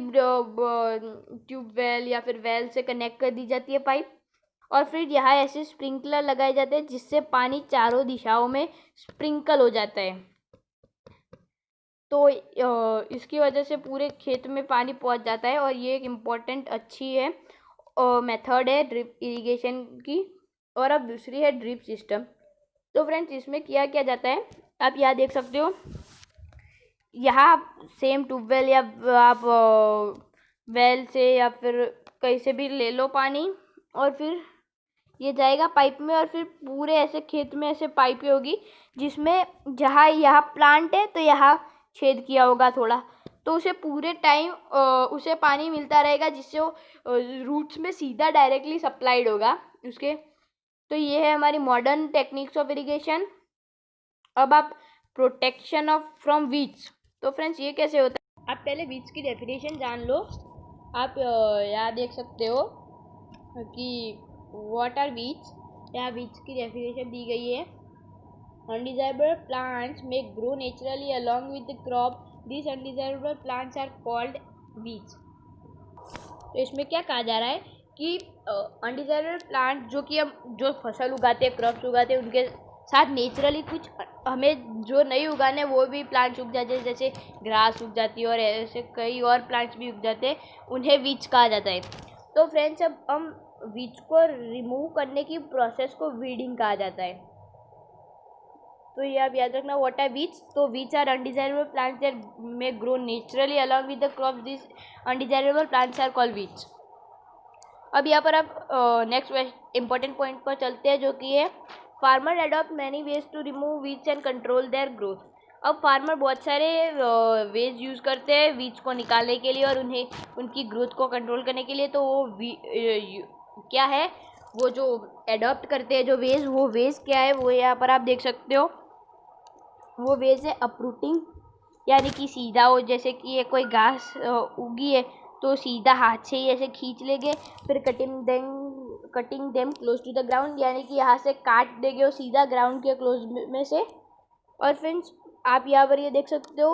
ट्यूबवेल या फिर वेल से कनेक्ट कर दी जाती है पाइप, और फिर यहाँ ऐसे स्प्रिंकलर लगाए जाते हैं जिससे पानी चारों दिशाओं में स्प्रिंकल हो जाता है। तो इसकी वजह से पूरे खेत में पानी पहुँच जाता है, और ये एक इम्पॉर्टेंट अच्छी है मेथड है ड्रिप इरिगेशन की। और अब दूसरी है ड्रिप सिस्टम। तो फ्रेंड्स इसमें क्या किया जाता है, आप यहाँ देख सकते हो, यहाँ सेम ट्यूबवेल या आप वेल से या फिर कहीं से भी ले लो पानी, और फिर ये जाएगा पाइप में, और फिर पूरे ऐसे खेत में ऐसे पाइपें होगी जिसमें जहाँ यहाँ प्लांट है तो यहाँ छेद किया होगा थोड़ा, तो उसे पूरे टाइम उसे पानी मिलता रहेगा जिससे वो रूट्स में सीधा डायरेक्टली सप्लाइड होगा उसके। तो ये है हमारी मॉडर्न टेक्निक्स ऑफ इरिगेशन। अब आप प्रोटेक्शन ऑफ फ्रॉम वीड्स। तो फ्रेंड्स ये कैसे होता है, आप पहले वीड्स की डेफिनेशन जान लो। आप यहाँ देख सकते हो कि व्हाट आर वीड्स। यहाँ वीड्स की डेफिनेशन दी गई है, undesirable plants may grow naturally along with the crop, this undesirable plants are called weeds. तो इसमें क्या कहा जा रहा है कि अनडिजायरेबल प्लांट जो कि हम जो फसल उगाते हैं, क्रॉप्स उगाते हैं, उनके साथ नेचुरली कुछ हमें जो नहीं उगाने वो भी प्लांट्स उग जाते हैं, जैसे ग्रास उग जाती है और ऐसे कई और प्लांट्स भी उग जाते हैं, उन्हें वीड्स कहा जाता है। तो फ्रेंड्स अब हम वीड्स को रिमूव करने की प्रोसेस को वीडिंग कहा जाता है। तो ये आप याद रखना, व्हाट आर वीड्स। तो weeds are undesirable plants that may grow naturally along with the crops, this undesirable plants are called weeds. अब यहाँ पर आप नेक्स्ट इम्पोर्टेंट पॉइंट पर चलते हैं, जो कि है farmer adopt many ways to remove weeds and control their growth. अब फार्मर बहुत सारे वेज यूज़ करते हैं वीड्स को निकालने के लिए और उन्हें उनकी ग्रोथ को कंट्रोल करने के लिए। तो वो क्या है, वो जो एडॉप्ट करते हैं जो वेज, वो वेज क्या है वो यहाँ पर आप देख सकते हो। वो वेज है अपरूटिंग, यानी कि सीधा हो, जैसे कि ये कोई घास उगी है तो सीधा हाथ से ही ऐसे खींच लेंगे, फिर cutting them close to the ground, यानी कि यहाँ से काट देंगे और सीधा ग्राउंड के क्लोज में से। और फ्रेंड्स आप यहाँ पर ये देख सकते हो,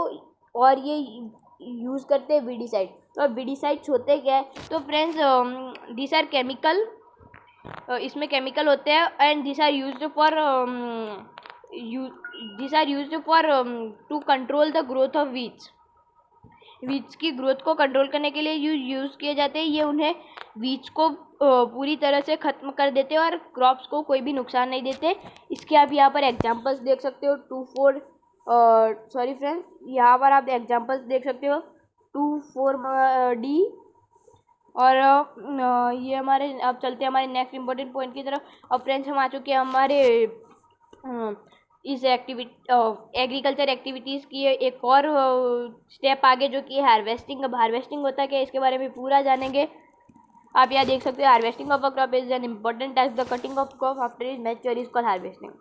और ये यूज़ करते हैं वीडीसाइड। तो वीडीसाइड्स होते क्या है, तो फ्रेंड्स दिस आर केमिकल, इसमें केमिकल होते हैं, and this are used for to control the growth of weeds. Weeds की ग्रोथ को कंट्रोल करने के लिए यूज़ किए जाते हैं। ये उन्हें वीड्स को पूरी तरह से ख़त्म कर देते हैं और क्रॉप्स को कोई भी नुकसान नहीं देते। इसके आप यहाँ पर एग्जांपल्स देख सकते हो, 2,4 फ्रेंड्स, यहाँ पर आप एग्जांपल्स देख सकते हो 2,4D। और ये हमारे, अब चलते हैं हमारे नेक्स्ट इंपॉर्टेंट पॉइंट की तरफ। अब फ्रेंड्स हम आ चुके हैं हमारे इस एग्रीकल्चर एक्टिविटीज़ की एक और स्टेप आगे, जो कि हार्वेस्टिंग। अब हार्वेस्टिंग होता है क्या, इसके बारे में पूरा जानेंगे। आप यहाँ देख सकते हो, harvesting of a crop is an important task, the cutting of crop after is mature is called harvesting.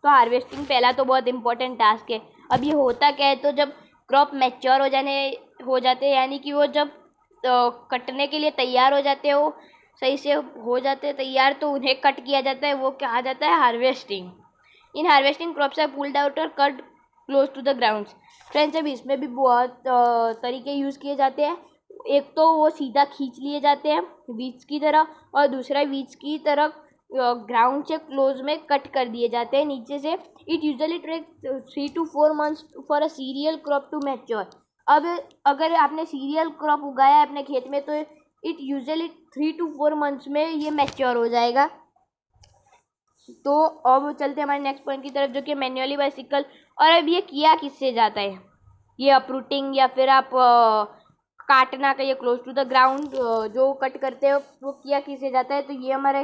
तो हार्वेस्टिंग पहला तो बहुत इंपॉर्टेंट टास्क है। अब ये होता क्या है, तो जब क्रॉप मैच्योर हो जाते हैं, यानी कि वो जब कटने के लिए तैयार हो जाते हो, सही से हो जाते हैं तैयार, तो उन्हें कट किया जाता है, वो कहा जाता है harvesting. In harvesting crops are pulled out और cut close to the ground. Friends अब इसमें भी बहुत तरीके यूज़ किए जाते हैं। एक तो वो सीधा खींच लिए जाते हैं वीड्स की तरह, और दूसरा वीड्स की तरह ग्राउंड से क्लोज में कट कर दिए जाते हैं नीचे से। It usually take 3 to 4 months for a cereal crop to mature. अब अगर आपने सीरियल क्रॉप उगाया है अपने खेत में, तो इट यूजुअली 3 to 4 months में ये मैच्योर हो जाएगा। तो अब चलते हैं हमारे नेक्स्ट पॉइंट की तरफ, जो कि मैन्युअली बाइसिकल। और अब ये किया किससे जाता है, ये अपरूटिंग या फिर आप काटना का, ये क्लोज टू द ग्राउंड जो कट करते हो, वो किया किससे जाता है। तो ये हमारे,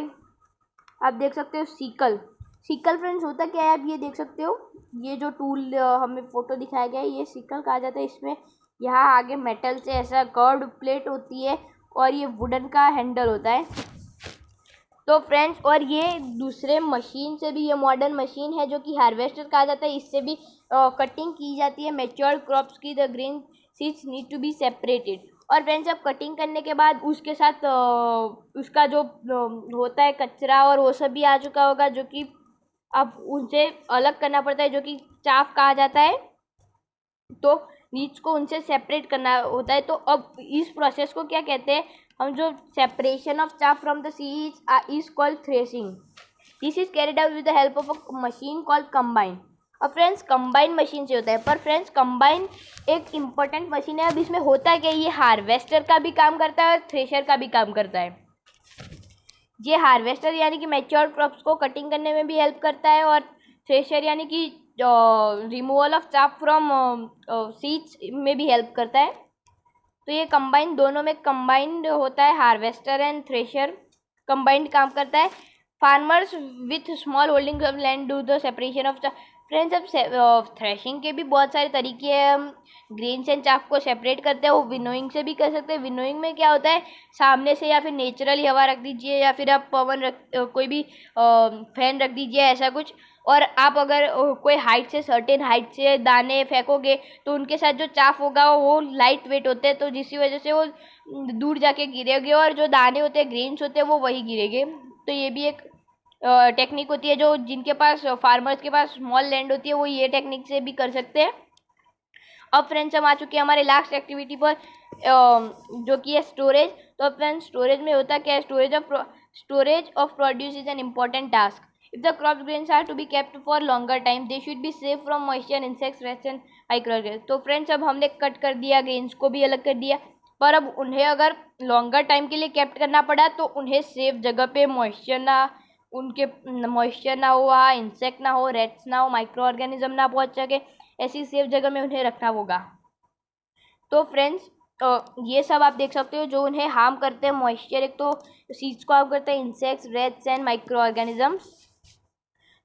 आप देख सकते हो सीकल। सीकल फ्रेंड्स होता क्या है, आप ये देख सकते हो, ये जो टूल हमें फोटो दिखाया गया है, ये सीकल कहा जाता है। इसमें यहाँ आगे मेटल से ऐसा कर्व्ड प्लेट होती है और ये वुडन का हैंडल होता है। तो फ्रेंड्स, और ये दूसरे मशीन से भी, ये मॉडर्न मशीन है जो कि हार्वेस्टर कहा जाता है, इससे भी कटिंग की जाती है मैच्योर्ड क्रॉप्स की। The grain seeds need to be separated. और फ्रेंड्स, अब कटिंग करने के बाद उसके साथ उसका जो होता है कचरा और वो सब भी आ चुका होगा, जो कि अब उनसे अलग करना पड़ता है, जो कि चाफ कहा जाता है। तो नीड्स को उनसे सेपरेट करना होता है। तो अब इस प्रोसेस को क्या कहते हैं हम, जो separation of chaff from the seeds is called threshing. This is carried out with the help of a machine called combine. अब फ्रेंड्स, कंबाइन मशीन से होता है। पर फ्रेंड्स, कंबाइन एक इम्पोर्टेंट मशीन है। अब इसमें होता है कि ये हार्वेस्टर का भी काम करता है और थ्रेशर का भी काम करता है। ये हार्वेस्टर यानी कि मैच्योर क्रॉप्स को कटिंग करने में भी हेल्प करता है, और थ्रेशर यानी कि removal of chaff from seeds में भी हेल्प करता है। तो ये कंबाइन, दोनों में कंबाइंड होता है, हार्वेस्टर एंड थ्रेशर कंबाइंड काम करता है। Farmers with small holding of land do the separation of chaff. Friends, अब थ्रेशिंग के भी बहुत सारे तरीके हैं। हम ग्रेन्स एंड चाफ को सेपरेट करते हैं, वो विनोइंग से भी कर सकते हैं। विनोइंग में क्या होता है, सामने से या फिर नेचुरली हवा रख दीजिए, या फिर आप कोई भी फैन रख दीजिए, ऐसा कुछ। और आप अगर कोई हाइट से, सर्टेन हाइट से दाने फेंकोगे तो उनके साथ जो चाफ होगा वो लाइट वेट होते हैं, तो जिसकी वजह से वो दूर जाके गिरेगे, और जो दाने होते हैं, ग्रेन्स होते हैं, वो वही गिरेंगे। तो ये भी एक टेक्निक होती है, जो जिनके पास, फार्मर्स के पास स्मॉल लैंड होती है, वो ये टेक्निक से भी कर सकते हैं। अब फ्रेंड्स, हम आ चुके हैं हमारे लास्ट एक्टिविटी पर, जो कि है स्टोरेज। तो फ्रेंड्स, स्टोरेज में होता क्या है, storage of produce is an important task. If the crop grains are to be kept for longer time, they should be safe from moisture, insects, rats and microorganisms. तो friends, अब हमने cut कर दिया, grains को भी अलग कर दिया, पर अब उन्हें अगर लॉन्गर टाइम के लिए केप्ट करना पड़ा तो उन्हें सेफ जगह पे, मॉइस्चर ना हो, वहाँ इंसेक्ट ना हो, रेट्स ना हो, माइक्रो ऑर्गेनिज्म ना पहुँच सके, ऐसी सेफ जगह में उन्हें रखना होगा। तो फ्रेंड्स, ये सब आप देख सकते हो जो उन्हें हार्म करते हैं। मॉइस्चर एक तो सीड्स को हार्म करते हैं, insects, rats and micro organisms.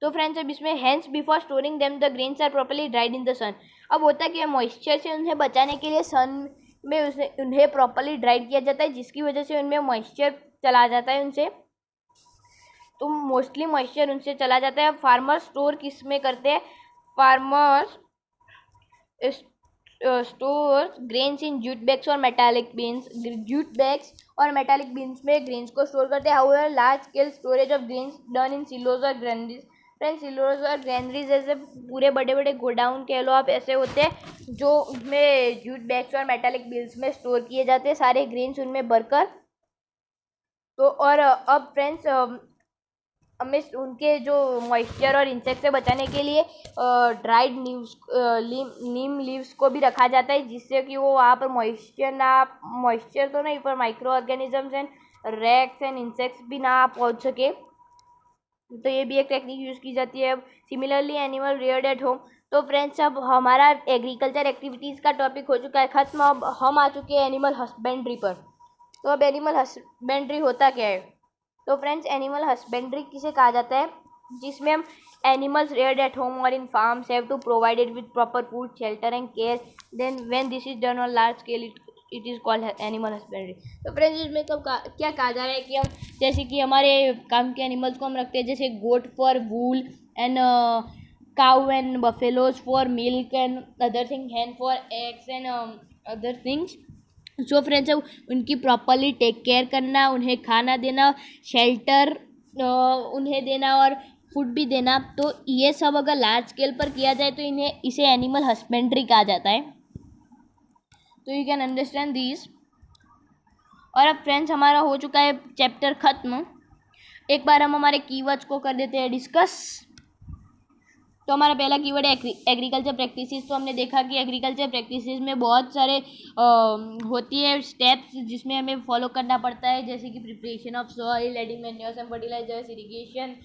तो फ्रेंड्स, अब इसमें hence before storing them the grains are properly dried in the sun. अब होता क्या है, मॉइस्चर से उन्हें बचाने के लिए सन में उन्हें प्रॉपर्ली ड्राइड किया जाता है, जिसकी वजह से उनमें मॉइस्चर चला जाता है उनसे। तो मोस्टली मॉइस्चर उनसे चला जाता है। फार्मर्स स्टोर किस में करते हैं, farmers store grains in jute bags और मेटालिक बीन्स। जूट बैग्स और मेटालिक बीन्स में ग्रेन्स को स्टोर करते हैं। However large scale storage of grains done in silos और ग्रैनरीज। फ्रेंड्स, सिलोज और ग्रैनरीज जैसे पूरे बड़े बड़े गोडाउन कह लो आप, ऐसे होते हैं जो उसमें जूट बैग्स और मेटालिक बीन्स में स्टोर किए जाते हैं सारे ग्रेन्स उनमें भरकर। तो और अब फ्रेंड्स, हमें उनके जो मॉइस्चर और इंसेक्ट से बचाने के लिए ड्राइड नीम लीव्स को भी रखा जाता है, जिससे कि वो वहाँ पर मॉइस्चर तो नहीं, पर micro organisms and rats and insects भी ना पहुँच सके। तो ये भी एक टेक्निक यूज़ की जाती है। अब similarly animal Rudyard at home. तो फ्रेंड्स, अब हमारा एग्रीकल्चर एक्टिविटीज़ का टॉपिक हो चुका है ख़त्म। अब हम आ चुके हैं एनिमल हस्बेंड्री पर। तो अब एनिमल हस्बेंड्री होता क्या है। तो फ्रेंड्स, एनिमल हस्बेंड्री किसे कहा जाता है, जिसमें हम एनिमल्स रेयर्ड एट होम और in farms have to provided with proper food, shelter and care. Then when this is done on large scale, it is called animal husbandry. तो friends, इसमें क्या कहा जा रहा है कि हम, जैसे कि हमारे काम के एनिमल्स को हम रखते हैं, जैसे goat for wool and cow and buffaloes for milk and other thing, hen for eggs and other things. So friends, अब उनकी प्रॉपरली टेक केयर करना, उन्हें खाना देना, शेल्टर उन्हें देना और फूड भी देना। तो ये सब अगर लार्ज स्केल पर किया जाए तो इसे एनिमल हस्बेंड्री कहा जाता है। तो यू कैन अंडरस्टैंड दिस। और अब फ्रेंड्स, हमारा हो चुका है चैप्टर ख़त्म। एक बार हम हमारे कीवर्ड्स को कर देते हैं डिस्कस। तो हमारा पहला कीवर्ड है एग्रीकल्चर प्रैक्टिसेस। तो हमने देखा कि एग्रीकल्चर प्रैक्टिसेस में बहुत सारे होती है स्टेप्स जिसमें हमें फॉलो करना पड़ता है, जैसे कि preparation of soil, adding manures and fertilizers, irrigation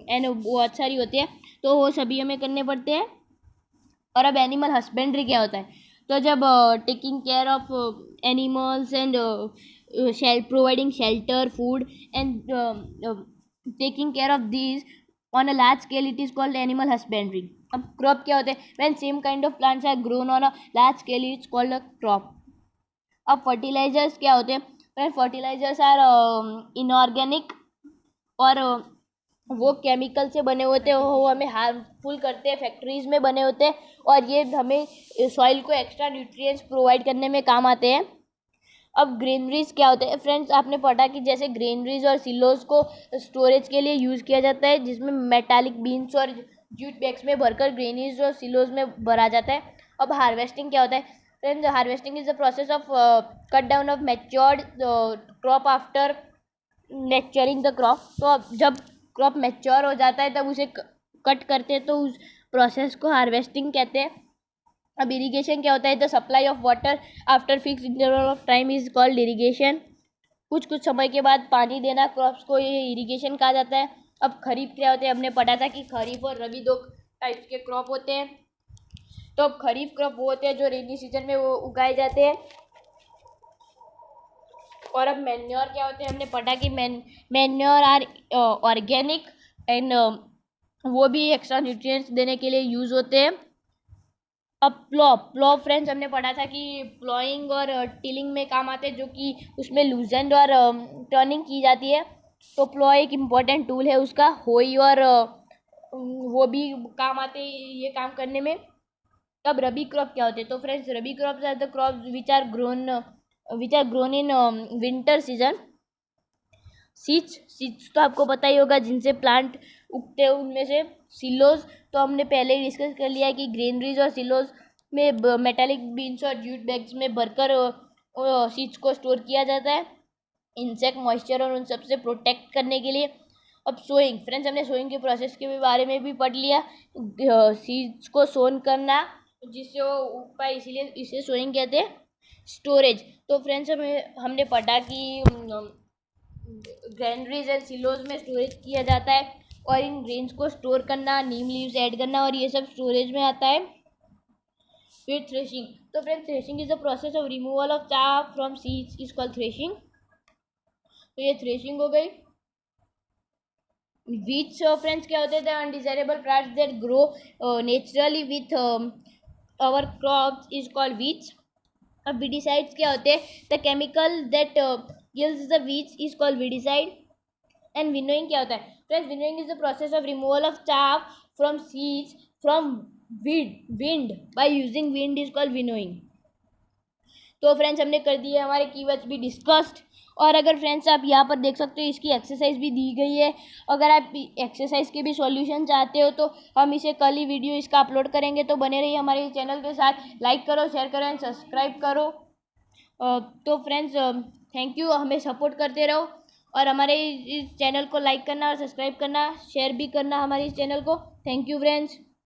and बहुत सारी होती है, तो वो सभी हमें करने पड़ते हैं। और अब एनिमल हस्बेंड्री क्या होता है, तो जब taking care of animals and providing shelter, food and taking care of these on a large scale it is called animal husbandry. अब क्रॉप क्या होते हैं? When same kind of plants are grown on a large scale it's called a crop. अब fertilizers क्या होते हैं? When fertilisers are inorganic और वो केमिकल से बने होते हैं, वो हमें हार्मफुल करते हैं, फैक्ट्रीज में बने होते हैं और ये हमें सॉइल को एक्स्ट्रा न्यूट्रिएंट्स प्रोवाइड करने में काम आते हैं. अब ग्रेनरीज क्या होते हैं फ्रेंड्स? आपने पढ़ा कि जैसे ग्रेनरीज और सिलोज को स्टोरेज के लिए यूज़ किया जाता है, जिसमें मेटालिक बीन्स और जूट बैग्स में भरकर ग्रेनरीज और सिलोज में भरा जाता है. अब हार्वेस्टिंग क्या होता है friends? Harvesting is the process of cut down of matured crop after maturing the crop. तो अब जब क्रॉप मैच्योर हो जाता है तब उसे कट करते हैं, तो उस प्रोसेस को हार्वेस्टिंग कहते हैं. अब इरिगेशन क्या होता है? The supply of water after fix interval of time is called irrigation. कुछ समय के बाद पानी देना क्रॉप्स को, ये इरिगेशन कहा जाता है. अब खरीफ क्या होते हैं? हमने पढ़ा था कि खरीफ और रबी दो टाइप्स के क्रॉप होते हैं. तो अब खरीफ क्रॉप वो होते हैं जो रेनी सीजन में वो उगाए जाते हैं. और अब मैन्योर क्या होते हैं? हमने पढ़ा कि मैन्योर आर ऑर्गेनिक एंड वो भी एक्स्ट्रा न्यूट्रिएंट्स देने के लिए यूज़ होते हैं. अब प्लो फ्रेंड्स हमने पढ़ा था कि प्लॉइंग और टिलिंग में काम आते हैं, जो कि उसमें लूजन और टर्निंग की जाती है. तो प्लो एक इम्पॉर्टेंट टूल है उसका. होई और वो भी काम आते हैं ये काम करने में. अब रबी क्रॉप क्या होते हैं? तो friends rabi crops are the crops which are grown in winter season. Seeds तो आपको पता ही होगा जिनसे प्लांट उगते हैं, उनमें से सिलोज तो हमने पहले ही डिस्कस कर लिया है कि ग्रेनरीज और सिलोज में मेटालिक बीन्स और जूट बैग्स में भरकर सीड्स को स्टोर किया जाता है इंसेक्ट मॉइस्चर और उन सब से प्रोटेक्ट करने के लिए. अब सोइंग फ्रेंड्स, हमने सोइंग के प्रोसेस के बारे में भी पढ़ लिया. सीड्स को सोन करना जिससे वो उग पाए, इसीलिए इसे सोइंग कहते हैं. स्टोरेज तो फ्रेंड्स हमने पढ़ा कि ग्रेनरीज एंड सिलोज में स्टोरेज किया जाता है और इन ग्रेन्स को स्टोर करना, नीम लीव्स ऐड करना और ये सब स्टोरेज में आता है. फिर थ्रेशिंग. तो friends threshing is the process of removal of chaff from seeds is called threshing. तो ये थ्रेशिंग हो गई. वीट्स फ्रेंड्स क्या होते हैं? The undesirable plants that grow naturally with our crops is called weeds. अब वीडिसाइड्स क्या होते हैं? The chemical that kills the weeds is called weedicide. And winnowing क्या होता है? Friends winnowing is the process of removal of chaff from seeds from wind by using wind is called winnowing. तो friends हमने कर दिए हमारे keywords भी discussed. और अगर फ्रेंड्स आप यहाँ पर देख सकते हो इसकी एक्सरसाइज भी दी गई है. अगर आप एक्सरसाइज के भी सॉल्यूशन चाहते हो तो हम इसे कल ही वीडियो इसका अपलोड करेंगे. तो बने रहिए हमारे चैनल के साथ. लाइक करो, शेयर करो एंड सब्सक्राइब करो. तो फ्रेंड्स थैंक यू, हमें सपोर्ट करते रहो और हमारे इस चैनल को लाइक करना और सब्सक्राइब करना, शेयर भी करना हमारे इस चैनल को. Thank you friends.